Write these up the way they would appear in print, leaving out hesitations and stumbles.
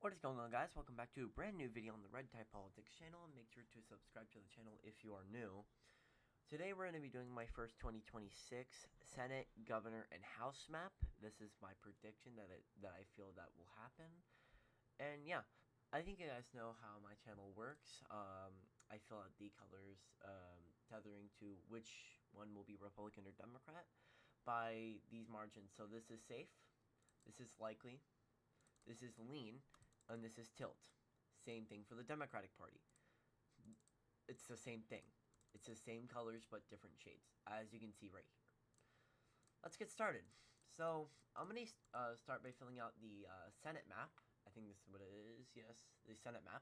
What is going on, guys? Welcome back to a brand new video on the Red Type Politics channel. Make sure to subscribe to the channel if you are new. Today we're going to be doing my first 2026 Senate, Governor, and House map. This is my prediction that I feel that will happen. And yeah, I think you guys know how my channel works. I fill out the colors tethering to which one will be Republican or Democrat by these margins. So this is safe, this is likely, this is lean, and this is tilt. Same thing for the Democratic Party. It's the same thing. It's the same colors but different shades, as you can see right here. Let's get started. So I'm going to start by filling out the Senate map. I think this is what it is. Yes, the Senate map.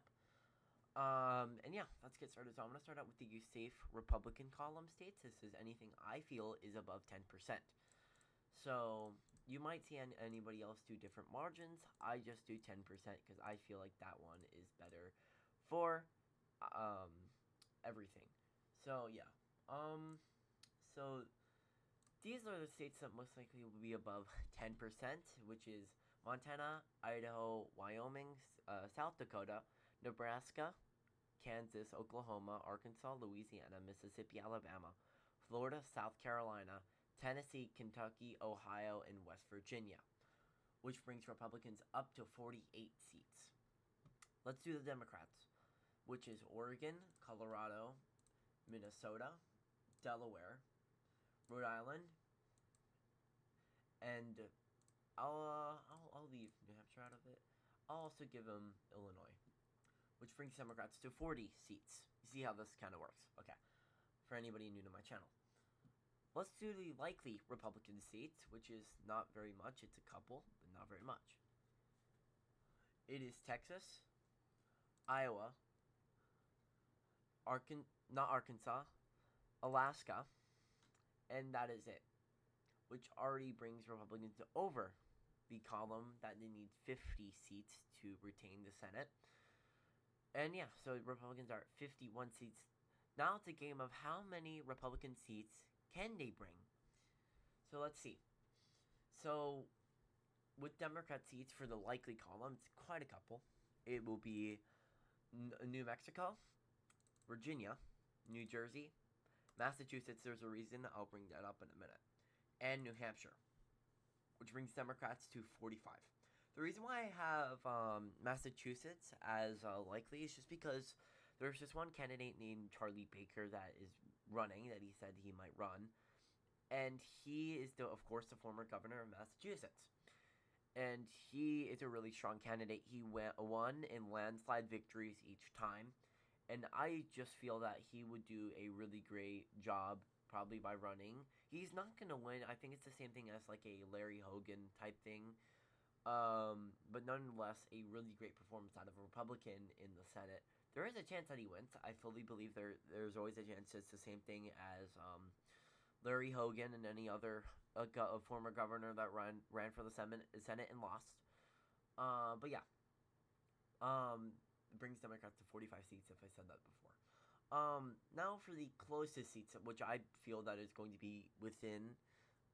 And yeah, let's get started. So I'm going to start out with the safe Republican column states. This is anything I feel is above 10%. So you might see anybody else do different margins. I just do 10% because I feel like that one is better for everything. So yeah. So these are the states that most likely will be above 10%, which is Montana, Idaho, Wyoming, South Dakota, Nebraska, Kansas, Oklahoma, Arkansas, Louisiana, Mississippi, Alabama, Florida, South Carolina, Tennessee, Kentucky, Ohio, and West Virginia, which brings Republicans up to 48 seats. Let's do the Democrats, which is Oregon, Colorado, Minnesota, Delaware, Rhode Island, and I'll leave New Hampshire out of it. I'll also give them Illinois, which brings Democrats to 40 seats. You see how this kind of works? Okay, for anybody new to my channel. Let's do the likely Republican seats, which is not very much. It's a couple, but not very much. It is Texas, Iowa, not Arkansas, Alaska, and that is it, which already brings Republicans to over the column that they need 50 seats to retain the Senate. And yeah, so Republicans are at 51 seats. Now it's a game of how many Republican seats can they bring? So let's see. So with Democrat seats for the likely column, it's quite a couple. It will be New Mexico, Virginia, New Jersey, Massachusetts. There's a reason. I'll bring that up in a minute. And New Hampshire, which brings Democrats to 45. The reason why I have Massachusetts as likely is just because there's this one candidate named Charlie Baker that is running, that he said he might run. And he is, of course, the former governor of Massachusetts. And he is a really strong candidate. He won in landslide victories each time. And I just feel that he would do a really great job probably by running. He's not going to win. I think it's the same thing as like a Larry Hogan type thing. But nonetheless, a really great performance out of a Republican in the Senate. There is a chance that he wins. I fully believe there's always a chance. It's the same thing as Larry Hogan and any other former governor that ran for the Senate and lost. But yeah. It brings Democrats to 45 seats, if I said that before. Now for the closest seats, which I feel that is going to be within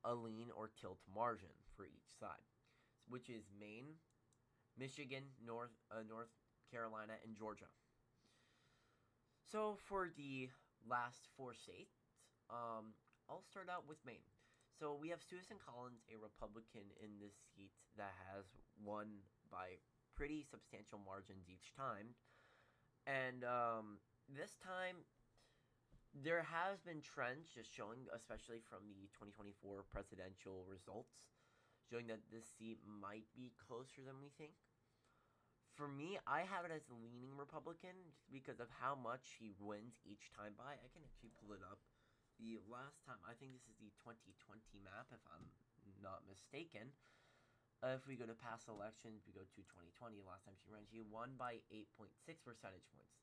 a lean or tilt margin for each side, which is Maine, Michigan, North Carolina, and Georgia. So for the last four states, I'll start out with Maine. So we have Susan Collins, a Republican in this seat that has won by pretty substantial margins each time. And this time, there has been trends just showing, especially from the 2024 presidential results, showing that this seat might be closer than we think. For me, I have it as a leaning Republican just because of how much he wins each time by. I can actually pull it up. The last time, I think this is the 2020 map, if I'm not mistaken. If we go to past elections, we go to 2020. Last time she ran, she won by 8.6 percentage points.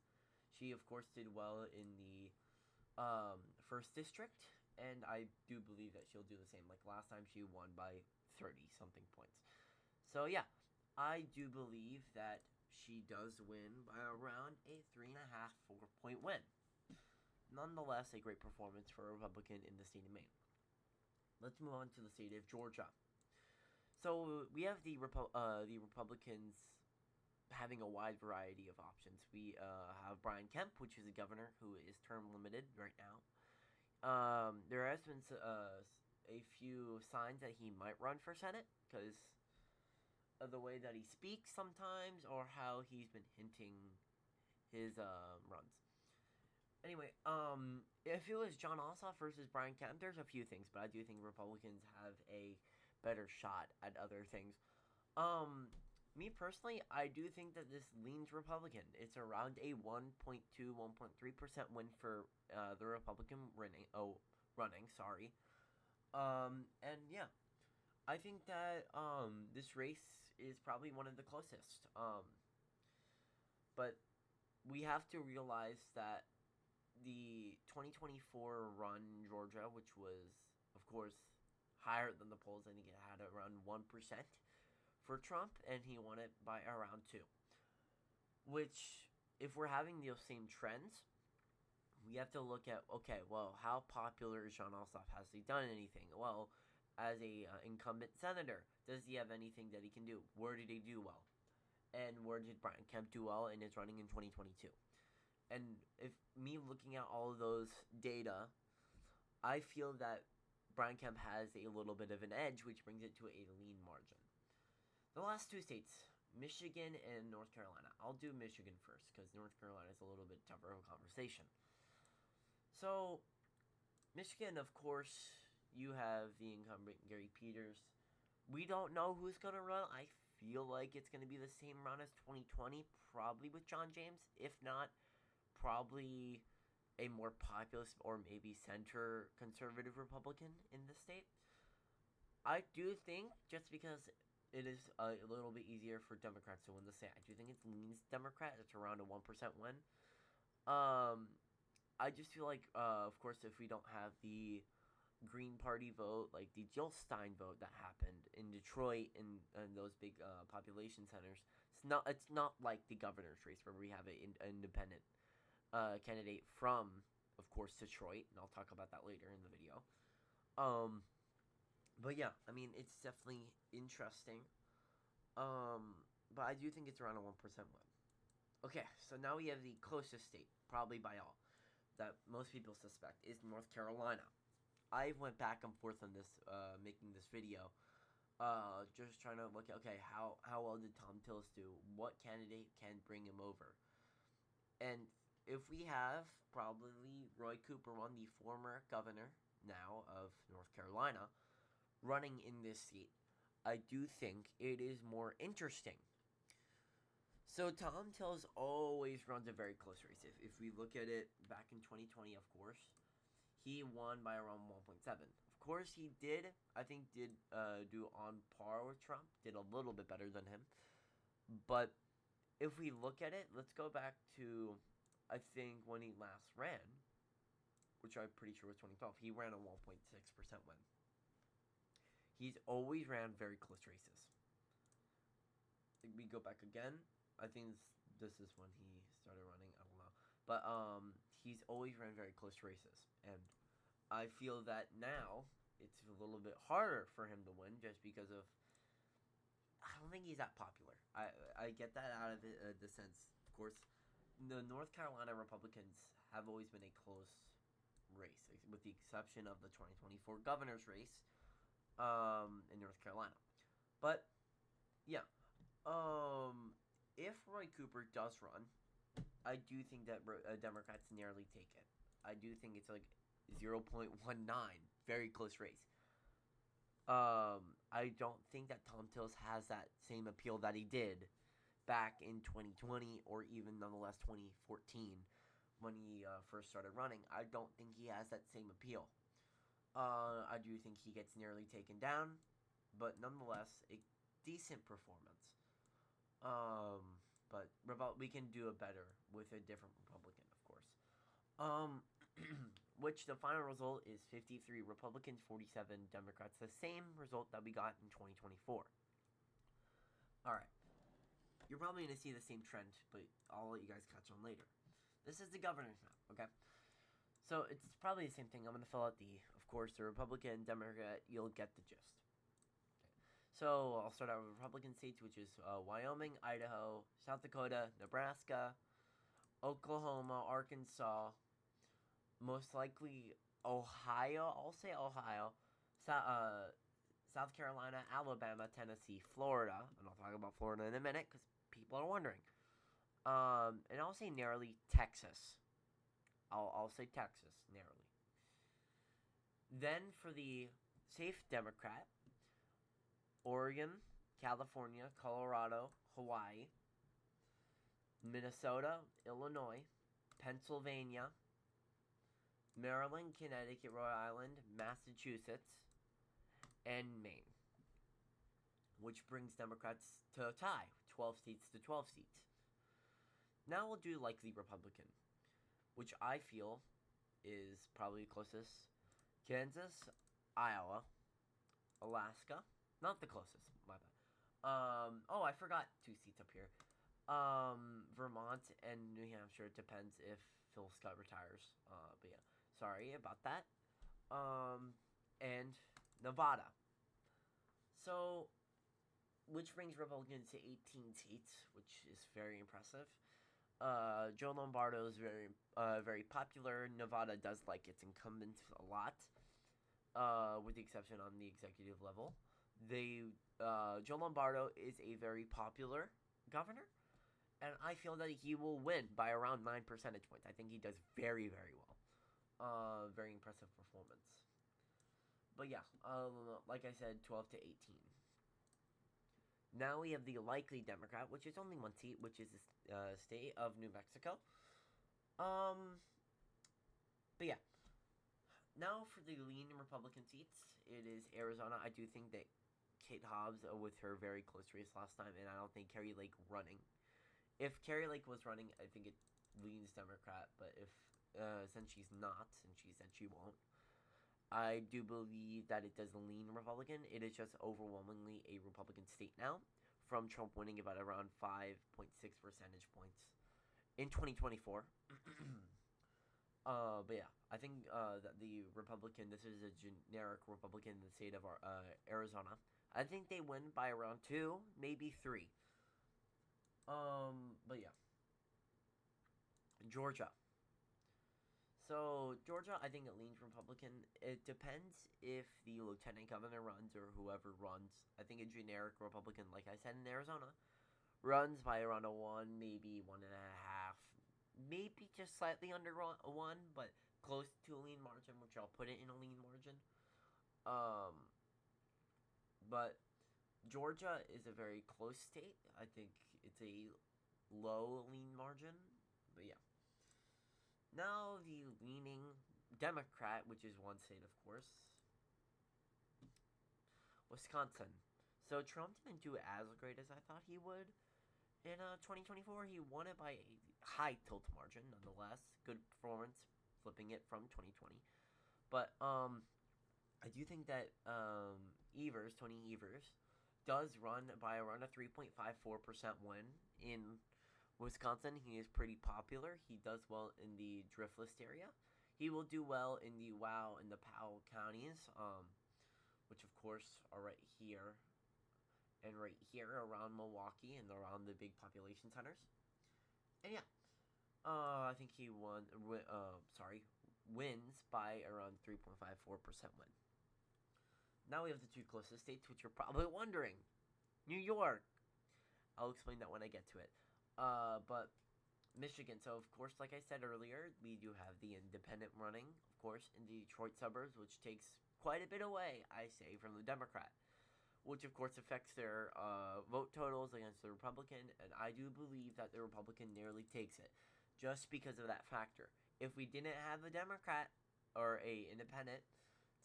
She, of course, did well in the first district, and I do believe that she'll do the same. Like last time, she won by 30-something points. So, yeah, I do believe that she does win by around a 3.5, 4-point win. Nonetheless, a great performance for a Republican in the state of Maine. Let's move on to the state of Georgia. So we have the Republicans having a wide variety of options. We have Brian Kemp, which is a governor who is term limited right now. There has been a few signs that he might run for Senate because of the way that he speaks sometimes, or how he's been hinting his runs. Anyway, if it was John Ossoff versus Brian Kemp, there's a few things, but I do think Republicans have a better shot at other things. Me personally, I do think that this leans Republican. It's around a 1.2, 1.3% win for the Republican running. Sorry. And yeah, I think that this race is probably one of the closest. But we have to realize that the 2024 run in Georgia, which was, of course, higher than the polls, I think it had around 1% for Trump, and he won it by around 2%. Which, if we're having those same trends, we have to look at, okay, well, how popular is Jon Ossoff? Has he done anything? Well, as a incumbent senator, does he have anything that he can do? Where did he do well? And where did Brian Kemp do well in his running in 2022? And if me looking at all of those data, I feel that Brian Kemp has a little bit of an edge, which brings it to a lean margin. The last two states, Michigan and North Carolina. I'll do Michigan first because North Carolina is a little bit tougher of a conversation. So, Michigan, of course, you have the incumbent Gary Peters. We don't know who's going to run. I feel like it's going to be the same run as 2020, probably with John James. If not, probably a more populist or maybe center conservative Republican in the state. I do think, just because it is a little bit easier for Democrats to win the state, I do think it leans Democrat. It's around a 1% win. I just feel like, of course, if we don't have the Green Party vote, like the Jill Stein vote that happened in Detroit and those big population centers, it's not like the governor's race where we have an independent candidate from, of course, Detroit, and I'll talk about that later in the video. But yeah, I mean, it's definitely interesting. But I do think it's around a 1% win. Okay, so now we have the closest state, probably by all, that most people suspect, is North Carolina. I went back and forth on this, making this video, just trying to look at, okay, how well did Tom Tillis do? What candidate can bring him over? And if we have probably Roy Cooper, the former governor now of North Carolina, running in this seat, I do think it is more interesting. So Tom Tillis always runs a very close race. If we look at it back in 2020, of course, he won by around 1.7. Of course, he did do on par with Trump, did a little bit better than him. But if we look at it, let's go back to, I think, when he last ran, which I'm pretty sure was 2012. He ran a 1.6% win. He's always ran very close races. We go back again. I think this is when he started running. I don't know. But he's always ran very close races. And I feel that now it's a little bit harder for him to win just because of, I don't think he's that popular. I get that out of the sense. Of course, the North Carolina Republicans have always been a close race, with the exception of the 2024 governor's race in North Carolina. But, yeah. If Roy Cooper does run, I do think that Democrats narrowly take it. I do think it's like 0.19, very close race. I don't think that Tom Tillis has that same appeal that he did back in 2020 or even nonetheless 2014 when he first started running. I don't think he has that same appeal. I do think he gets nearly taken down, but nonetheless, a decent performance. But we can do it better with a different Republican, of course. Which the final result is 53 Republicans, 47 Democrats. The same result that we got in 2024. Alright. You're probably going to see the same trend, but I'll let you guys catch on later. This is the governor's map, okay? So it's probably the same thing. I'm going to fill out of course, the Republican, Democrat, you'll get the gist. Okay. So I'll start out with Republican states, which is Wyoming, Idaho, South Dakota, Nebraska, Oklahoma, Arkansas, most likely Ohio. I'll say Ohio, South Carolina, Alabama, Tennessee, Florida, and I'll talk about Florida in a minute because people are wondering. And I'll say narrowly Texas. I'll say Texas narrowly. Then for the safe Democrat, Oregon, California, Colorado, Hawaii, Minnesota, Illinois, Pennsylvania, Maryland, Connecticut, Rhode Island, Massachusetts, and Maine, which brings Democrats to a tie, 12 seats to 12 seats. Now we'll do likely Republican, which I feel is probably closest. Kansas, Iowa, Alaska, not the closest, my bad. Oh, I forgot 2 seats up here. Vermont and New Hampshire. It depends if Phil Scott retires. But yeah, sorry about that. And Nevada. So, which brings Republicans to 18 seats, which is very impressive. Joe Lombardo is very popular. Nevada does like its incumbents a lot, with the exception on the executive level. Joe Lombardo is a very popular governor, and I feel that he will win by around 9 percentage points. I think he does very, very well. Very impressive performance. But yeah, like I said, 12 to 18. Now we have the likely Democrat, which is only 1 seat, which is the state of New Mexico. But yeah. Now for the lean Republican seats, it is Arizona. I do think that Kate Hobbs, with her very close race last time, and I don't think Carrie Lake running. If Carrie Lake was running, I think it leans Democrat, but if since she's not, and she said she won't, I do believe that it does lean Republican. It is just overwhelmingly a Republican state now, from Trump winning about around 5.6 percentage points in 2024. But yeah, I think that the Republican, this is a generic Republican in the state of Arizona. I think they win by around 2, maybe 3. But yeah. Georgia. So, Georgia, I think it leans Republican. It depends if the lieutenant governor runs or whoever runs. I think a generic Republican, like I said in Arizona, runs by around a 1, maybe 1.5. Maybe just slightly under 1, but close to a lean margin, which I'll put it in a lean margin. But Georgia is a very close state. I think it's a low lean margin. But yeah. Now the leaning Democrat, which is 1 state, of course. Wisconsin. So Trump didn't do as great as I thought he would. In 2024, he won it by a high tilt margin, nonetheless. Good performance, flipping it from 2020. But I do think that Tony Evers, does run by around a 3.54% win in Wisconsin. He is pretty popular. He does well in the Driftless area. He will do well in the Wow and the Powell counties, which of course are right here and right here around Milwaukee and around the big population centers. And yeah, I think he wins by around 3.54% win. Now we have the 2 closest states, which you're probably wondering. New York. I'll explain that when I get to it. But Michigan. So, of course, like I said earlier, we do have the independent running, of course, in the Detroit suburbs, which takes quite a bit away, I say, from the Democrat, which, of course, affects their vote totals against the Republican, and I do believe that the Republican nearly takes it, just because of that factor. If we didn't have a Democrat or a independent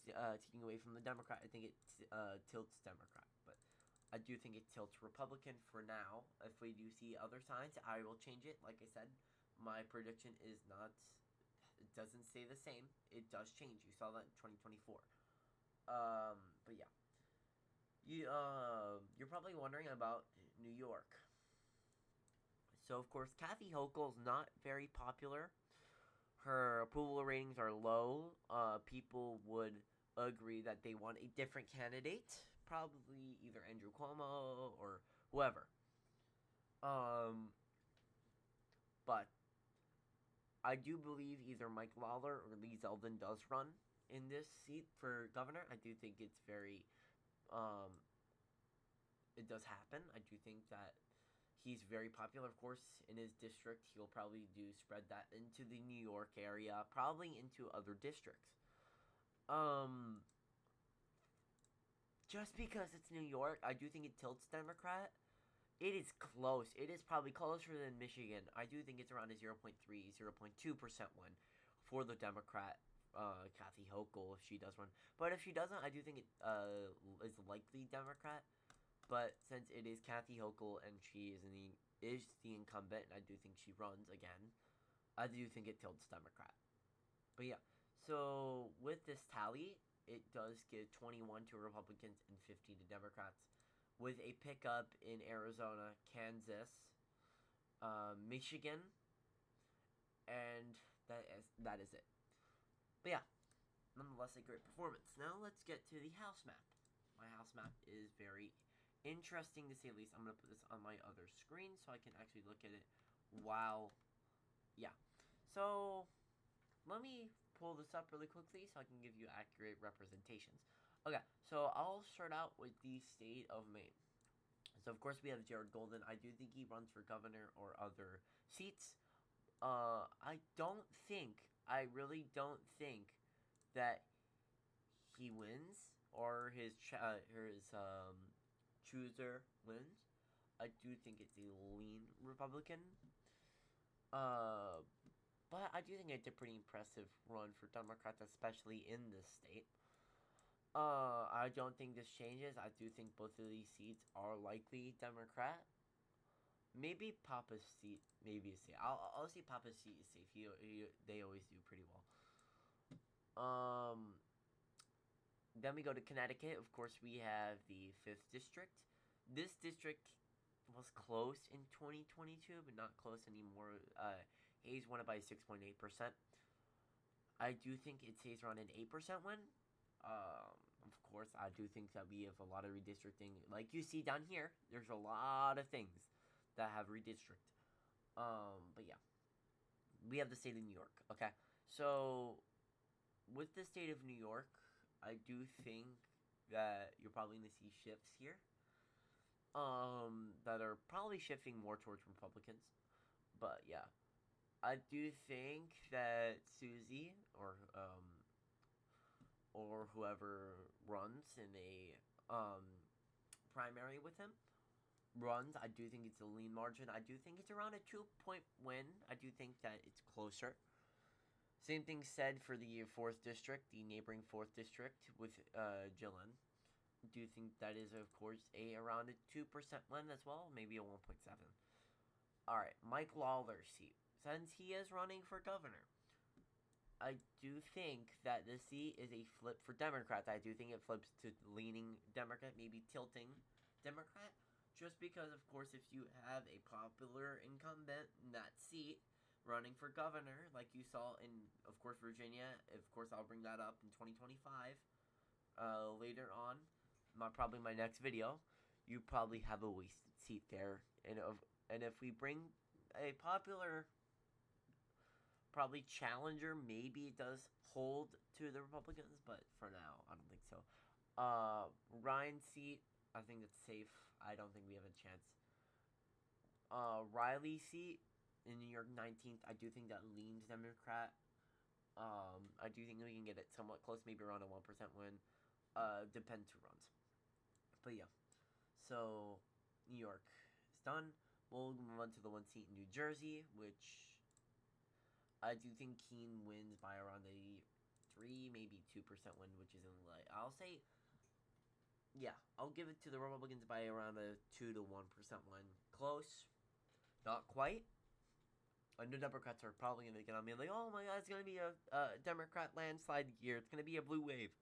taking away from the Democrat, I think it tilts Democrat, but I do think it tilts Republican for now. If we do see other signs, I will change it. Like I said, my prediction is not, it doesn't stay the same. It does change. You saw that in 2024. But yeah. You're probably wondering about New York. So, of course, Kathy Hochul's not very popular. Her approval ratings are low. People would agree that they want a different candidate, probably either Andrew Cuomo or whoever. But I do believe either Mike Lawler or Lee Zeldin does run in this seat for governor. I do think it's very, it does happen. I do think that he's very popular, of course, in his district. He'll probably spread that into the New York area, probably into other districts. Just because it's New York, I do think it tilts Democrat. It is close. It is probably closer than Michigan. I do think it's around a 0.3, 0.2% win for the Democrat, Kathy Hochul, if she does run. But if she doesn't, I do think it is likely Democrat. But since it is Kathy Hochul and she is the incumbent, and I do think she runs again, I do think it tilts Democrat. But yeah, so with this tally, it does give 21 to Republicans and 50 to Democrats, with a pickup in Arizona, Kansas, Michigan, and that is it. But yeah, nonetheless, a great performance. Now let's get to the house map. My house map is very interesting to say the least. I'm going to put this on my other screen so I can actually look at it while, yeah. So let me pull this up really quickly so I can give you accurate representations. Okay, so I'll start out with the state of Maine. So of course we have Jared Golden. I do think he runs for governor or other seats. I really don't think that he wins or his chooser wins. I do think it's a lean Republican. But I do think it's a pretty impressive run for Democrats, especially in this state. I don't think this changes. I do think both of these seats are likely Democrat. Maybe Papa's seat, maybe a seat. I'll see Papa's seat is safe. They always do pretty well. Then we go to Connecticut. Of course, we have the 5th district. This district was close in 2022, but not close anymore. Hayes won it by 6.8%. I do think it stays around an 8% win. Of course, I do think that we have a lot of redistricting. Like you see down here, there's a lot of things that have redistrict. But yeah. We have the state of New York, okay? So, with the state of New York, I do think that you're probably going to see shifts here. That are probably shifting more towards Republicans. But yeah. I do think that Susie or whoever runs in a primary with him runs. I do think it's a lean margin. I do think it's around a 2-point win. I do think that it's closer. Same thing said for the 4th district, the neighboring 4th district with Gillen. I do think that is, of course, around a 2% win as well, maybe a 1.7. All right, Mike Lawler's seat. Since he is running for governor, I do think that the seat is a flip for Democrats. I do think it flips to leaning Democrat, maybe tilting Democrat. Just because, of course, if you have a popular incumbent in that seat running for governor, like you saw in, of course, Virginia, of course, I'll bring that up in 2025 later on, probably my next video, you probably have a wasted seat there. And if we bring a popular probably challenger, maybe it does hold to the Republicans, but for now, I don't think so. Ryan's seat, I think it's safe. I don't think we have a chance. Riley's seat in New York 19th, I do think that leans Democrat. I do think we can get it somewhat close, maybe around a 1% win. Depends who runs. But yeah. So, New York is done. We'll move on to the 1 seat in New Jersey, which I do think Keene wins by around a 3, maybe 2% win, which isn't like, I'll say, yeah, I'll give it to the Republicans by around a 2 to 1% win. Close, not quite. I know Democrats are probably going to get on me like, oh my God, it's going to be a Democrat landslide year. It's going to be a blue wave.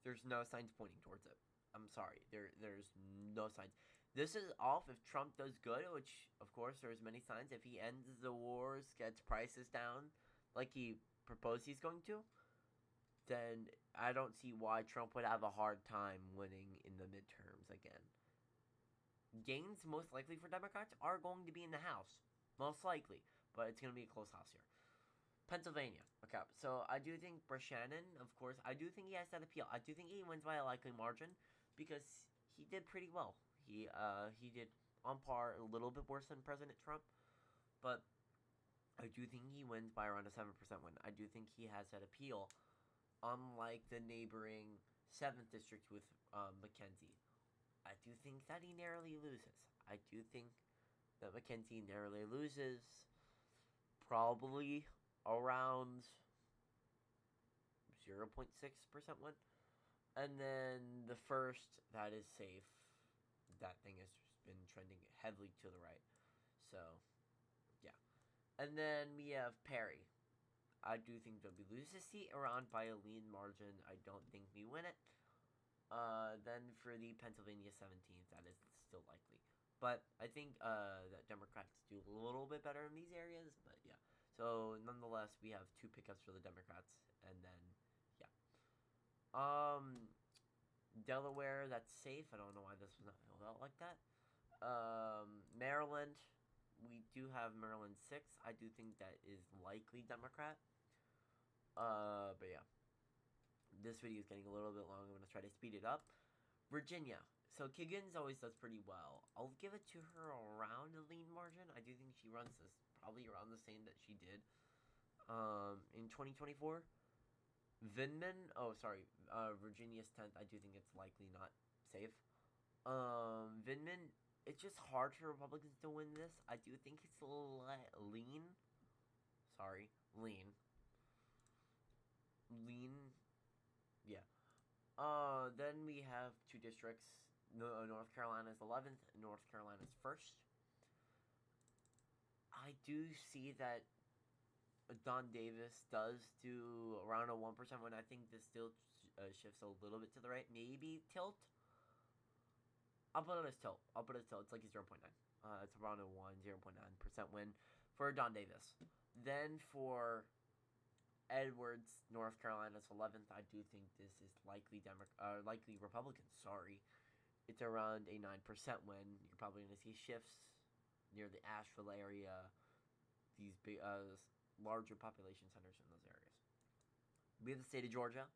There's no signs pointing towards it. I'm sorry. There's no signs. This is off if Trump does good, which, of course, there's many signs. If he ends the wars, gets prices down like he proposed he's going to, then I don't see why Trump would have a hard time winning in the midterms again. Gains, most likely for Democrats, are going to be in the House. Most likely. But it's going to be a close house here. Pennsylvania. Okay, so I do think Buchanan, of course, I do think he has that appeal. I do think he wins by a likely margin because he did pretty well. He did on par, a little bit worse than President Trump, but I do think he wins by around a 7% win. I do think he has that appeal, unlike the neighboring 7th district with McKenzie. I do think that he narrowly loses. I do think that McKenzie narrowly loses, probably around 0.6% win. And then the first, that is safe. That thing has been trending heavily to the right. So, yeah. And then we have Perry. I do think that we lose the seat around by a lean margin. I don't think we win it. Then for the Pennsylvania 17th, that is still likely. But I think that Democrats do a little bit better in these areas. But yeah. So nonetheless, we have 2 pickups for the Democrats. And then, yeah. Delaware, that's safe. I don't know why this was not filled out like that. Maryland, we do have Maryland 6. I do think that is likely Democrat. But yeah. This video is getting a little bit long. I'm going to try to speed it up. Virginia. So Kiggins always does pretty well. I'll give it to her around a lean margin. I do think she runs this probably around the same that she did in 2024. Virginia's 10th. I do think it's likely not safe. Vindman, it's just hard for Republicans to win this. I do think it's a little lean. Lean. Yeah. Then we have 2 districts. North Carolina's 11th, North Carolina's 1st. I do see that Don Davis does do around a 1% win. I think this still shifts a little bit to the right. Maybe tilt. I'll put it as tilt. It's like a 0.9. It's around a 0.9% win for Don Davis. Then for Edwards, North Carolina's 11th. I do think this is likely likely Republican. Sorry. It's around a 9% win. You're probably going to see shifts near the Asheville area. These big, larger population centers in those areas. We have the state of Georgia.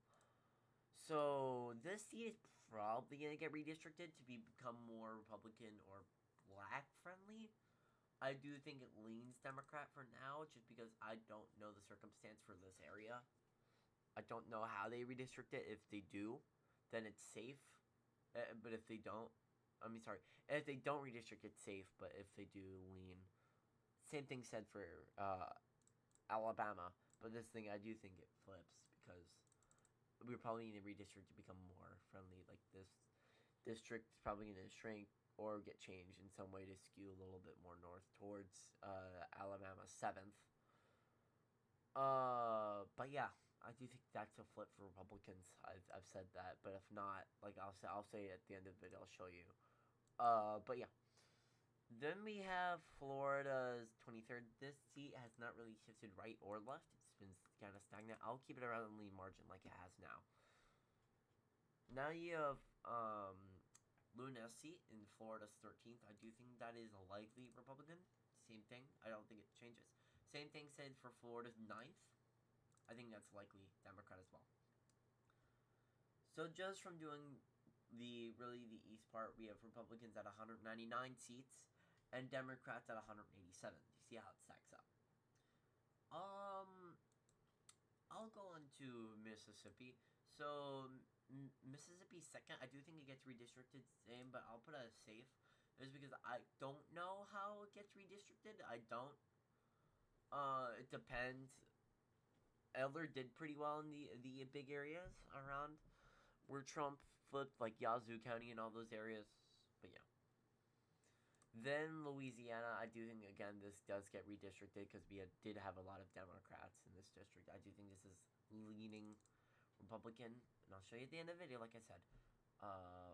So this seat is probably going to get redistricted to become more Republican or black friendly. I do think it leans Democrat for now, just because I don't know the circumstance for this area. I don't know how they redistrict it. If they do, then it's safe. But if they don't, if they don't redistrict, it's safe. But if they do lean, same thing said for Alabama. But this thing, I do think it flips, because we probably need to redistrict to become more friendly. Like, this district is probably going to shrink or get changed in some way to skew a little bit more north towards Alabama 7th. But yeah, I do think that's a flip for Republicans. I've said that, but if not, like, I'll say it at the end of the video. I'll show you. But yeah. Then we have Florida's 23rd. This seat has not really shifted right or left. It's been kind of stagnant. I'll keep it around the lean margin like it has now. Now you have Luna's seat in Florida's 13th. I do think that is a likely Republican. Same thing. I don't think it changes. Same thing said for Florida's 9th. I think that's likely Democrat as well. So just from doing the east part, we have Republicans at 199 seats and Democrats at 187. You see how it stacks up. I'll go on to Mississippi. So Mississippi 2nd, I do think it gets redistricted same, but I'll put it as safe. It's because I don't know how it gets redistricted. I don't. It depends. Elder did pretty well in the big areas around where Trump flipped, like Yazoo County and all those areas. But yeah. Then Louisiana, I do think, again, this does get redistricted because we did have a lot of Democrats in this district. I do think this is leaning Republican, and I'll show you at the end of the video, like I said,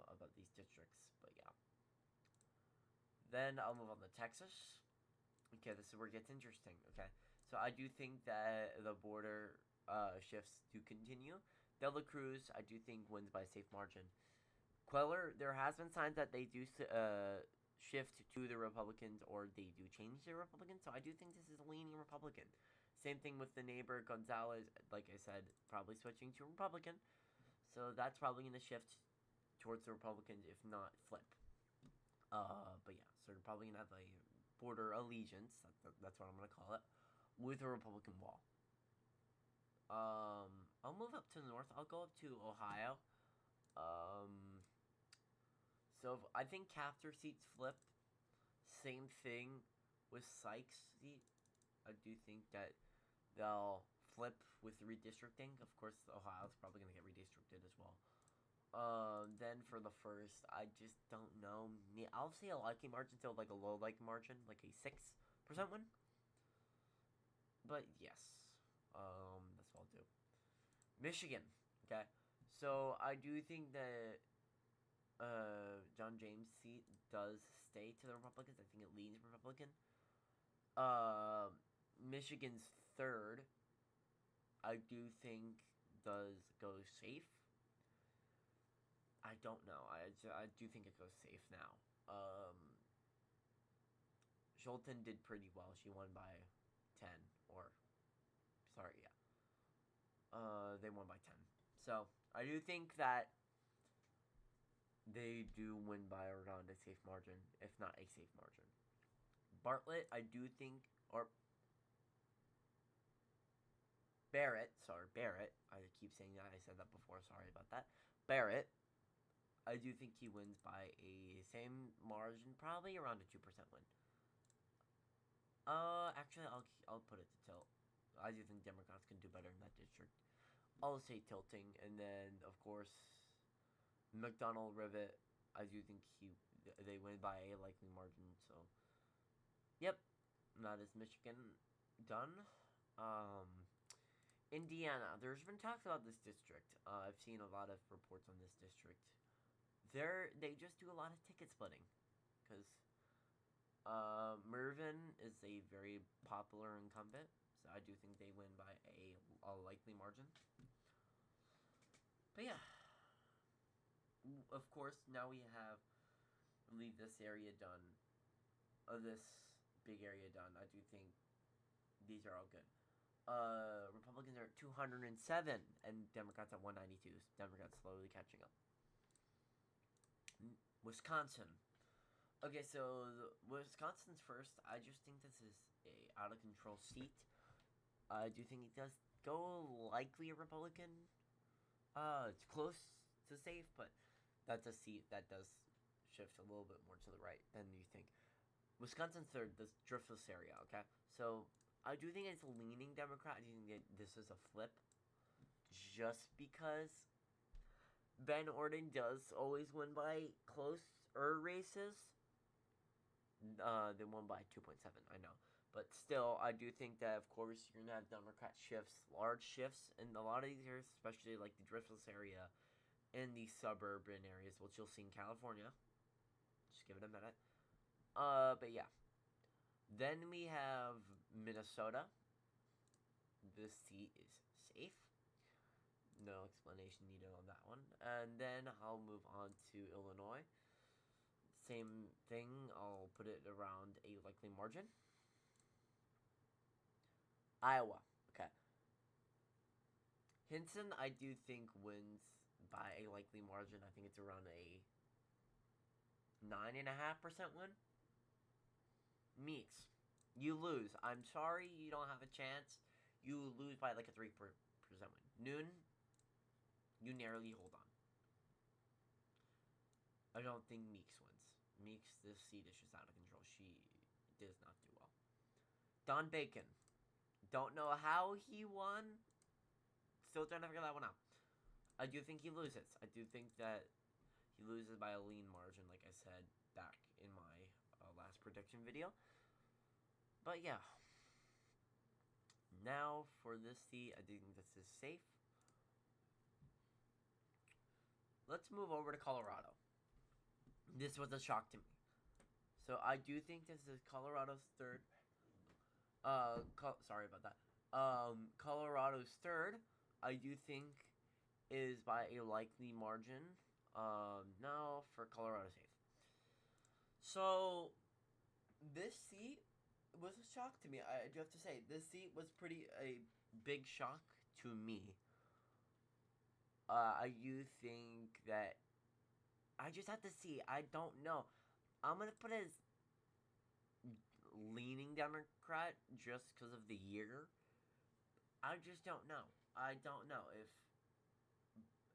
about these districts. But yeah. Then I'll move on to Texas. Okay, this is where it gets interesting, okay? So I do think that the border shifts do continue. De La Cruz, I do think wins by a safe margin. Queller, there has been signs that they do shift to the Republicans or they do change the Republicans. So I do think this is a leaning Republican. Same thing with the neighbor Gonzalez. Like I said, probably switching to Republican. So that's probably going to shift towards the Republicans, if not flip. But yeah, so they're probably going to have a border allegiance. That's what I'm going to call it, with a Republican wall. I'll move up to the north. I'll go up to Ohio. So I think Captor seats flip. Same thing with Sykes' seat. I do think that they'll flip with redistricting. Of course, Ohio's probably going to get redistricted as well. Then for the first, I just don't know. I'll say a likely margin, so like a low likely margin, like a 6% win. But yes, that's what I'll do. Michigan, okay. So I do think that John James' seat does stay to the Republicans. I think it leans Republican. Michigan's third, I do think does go safe. I don't know. I do think it goes safe now. Schulten did pretty well. She won by 10, or sorry, yeah. They won by 10. So I do think that they do win by around a safe margin, if not a safe margin. Bartlett, I do think, or Barrett, I keep saying that, I said that before, sorry about that. Barrett, I do think he wins by a same margin, probably around a 2% win. Actually, I'll put it to tilt. I do think Democrats can do better in that district. I'll say tilting, and then, of course, McDonald Rivet, I do think they win by a likely margin, so yep, that is Michigan done. Indiana, there's been talks about this district. I've seen a lot of reports on this district. They just do a lot of ticket splitting, because Mervyn is a very popular incumbent, so I do think they win by a likely margin. But yeah, of course, now we have leave this area done, this big area done. I do think these are all good. Republicans are at 207 and Democrats at 192. Democrats slowly catching up. Wisconsin. Okay, so Wisconsin's first. I just think this is a out of control seat. I do think it does go likely a Republican. It's close to safe, but that's a seat that does shift a little bit more to the right than you think. Wisconsin third, this Driftless area, okay? So I do think it's leaning Democrat. I do think this is a flip, just because Ben Orden does always win by closer races. They won by 2.7, I know. But still, I do think that, of course, you're going to have Democrat shifts, large shifts in a lot of these areas, especially like the Driftless area and the suburban areas, which you'll see in California. Just give it a minute. But yeah. Then we have Minnesota. This seat is safe. No explanation needed on that one. And then I'll move on to Illinois. Same thing. I'll put it around a likely margin. Iowa. Okay. Hinson, I do think wins by a likely margin. I think it's around a 9.5% win. Meeks, you lose. I'm sorry, you don't have a chance. You lose by like a 3% win. Noon, you narrowly hold on. I don't think Meeks wins. Meeks, this seat is just out of control. She does not do well. Don Bacon, don't know how he won. Still trying to figure that one out. I do think he loses. I do think that he loses by a lean margin, like I said back in my last prediction video. But yeah. Now for this seat, I do think this is safe. Let's move over to Colorado. This was a shock to me. So I do think this is Colorado's third. Sorry about that. Colorado's third. I do think is by a likely margin. No, for Colorado safe. So this seat was a shock to me. I do have to say, this seat was pretty a big shock to me. I do think that I just have to see. I don't know. I'm gonna put it as leaning Democrat just because of the year. I just don't know. I don't know if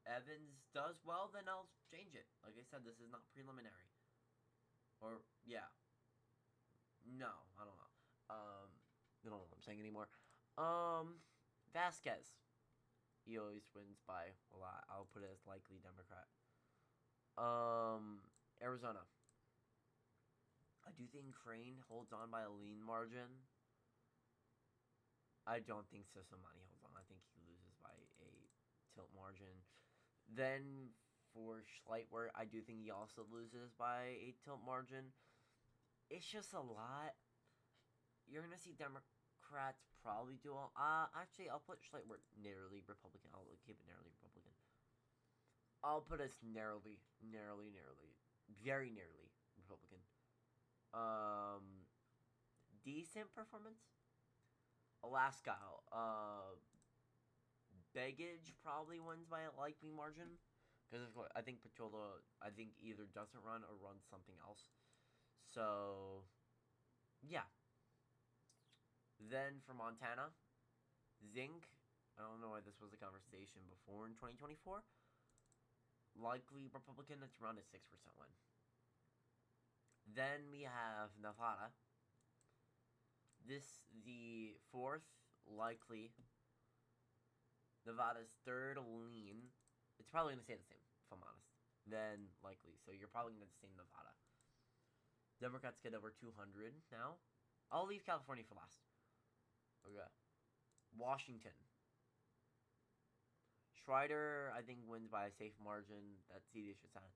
Evans does well, then I'll change it. Like I said, this is not preliminary. Or yeah, no, I don't know. I don't know what I'm saying anymore. Vasquez. He always wins by a lot. I'll put it as likely Democrat. Arizona. I do think Crane holds on by a lean margin. I don't think Sisomani holds on. I think he loses by a tilt margin. Then for Schleitwer, I do think he also loses by a tilt margin. It's just a lot. You're going to see Democrats probably do all... actually, I'll put Schleitwer narrowly Republican. I'll keep it narrowly Republican. I'll put us narrowly. Very narrowly Republican. Decent performance. Alaska. Baggage probably wins by a likely margin. Because I think Petrola, either doesn't run or runs something else. So, yeah. Then for Montana, Zink. I don't know why this was a conversation before in 2024. Likely Republican, it's around a 6% win. Then we have Nevada. This, the fourth, likely. Nevada's third, lean. It's probably going to stay the same, if I'm honest. Then, likely. So you're probably going to stay Nevada. Democrats get over 200 now. I'll leave California for last. Okay. Washington. Schreider, I think, wins by a safe margin. That's easy to sound.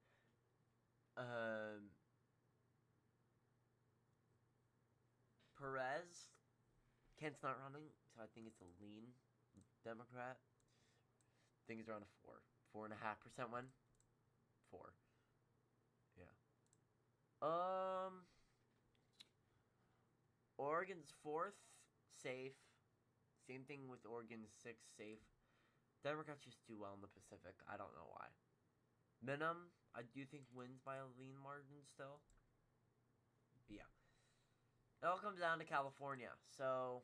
Perez. Kent's not running, so I think it's a lean Democrat. I think it's around a 4. 4.5% win. 4. Yeah. Oregon's 4th, safe. Same thing with Oregon's 6th, safe. Democrats just do well in the Pacific. I don't know why. Minimum, I do think wins by a lean margin still. But yeah. It all comes down to California. So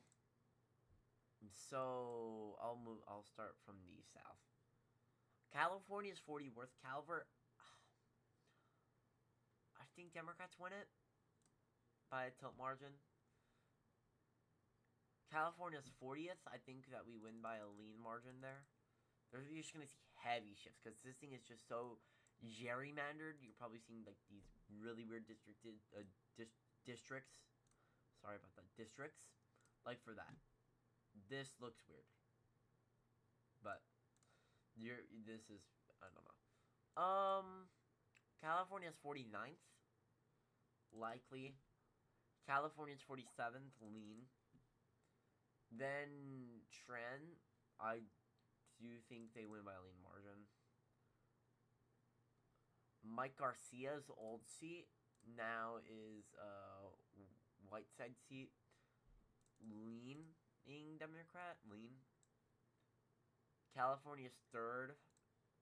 I'll start from the south. California's 40 worth. Calvert, I think Democrats win it by a tilt margin. California's 40th. I think that we win by a lean margin there. You're just going to see heavy shifts because this thing is just so gerrymandered. You're probably seeing like these really weird districts. Sorry about that. Districts. Like for that. This looks weird. But this is, I don't know. California's 49th. Likely. California's 47th. Lean. Then Trent, I do think they win by a lean margin. Mike Garcia's old seat now is Whiteside seat. Leaning Democrat. Lean. California's 3rd.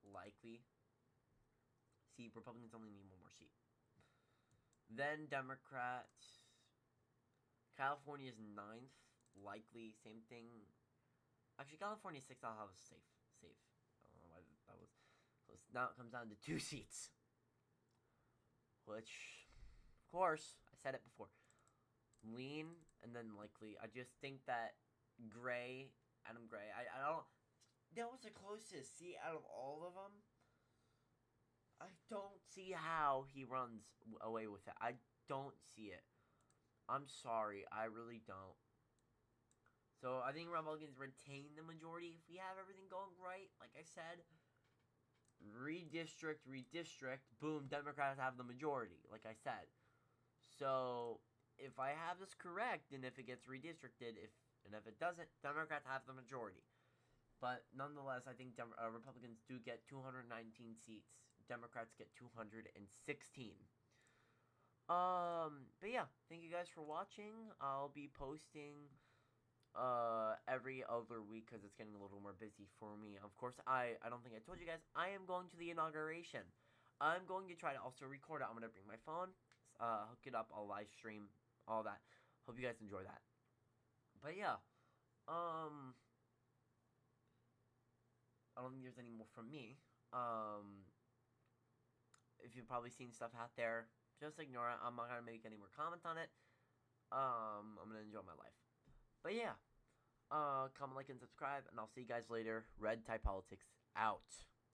Likely. See, Republicans only need one more seat. Then Democrats. California's 9th. Likely, same thing. Actually, California 6th, I'll have a safe. I don't know why that was close. Now it comes down to 2 seats. Which, of course, I said it before. Lean, and then likely. I just think that Adam Gray, I don't... That was the closest seat out of all of them. I don't see how he runs away with it. I don't see it. I'm sorry. I really don't. So I think Republicans retain the majority if we have everything going right. Like I said, redistrict, boom, Democrats have the majority, like I said. So if I have this correct, and if it gets redistricted, if it doesn't, Democrats have the majority. But nonetheless, I think Republicans do get 219 seats. Democrats get 216. But yeah, thank you guys for watching. I'll be posting every other week because it's getting a little more busy for me. Of course, I don't think I told you guys, I am going to the inauguration. I'm going to try to also record it. I'm going to bring my phone, hook it up, I'll live stream, all that. Hope you guys enjoy that. But yeah, I don't think there's any more from me. If you've probably seen stuff out there, just ignore it. I'm not going to make any more comments on it. I'm going to enjoy my life. But yeah, comment, like, and subscribe, and I'll see you guys later. Red Tie Politics out.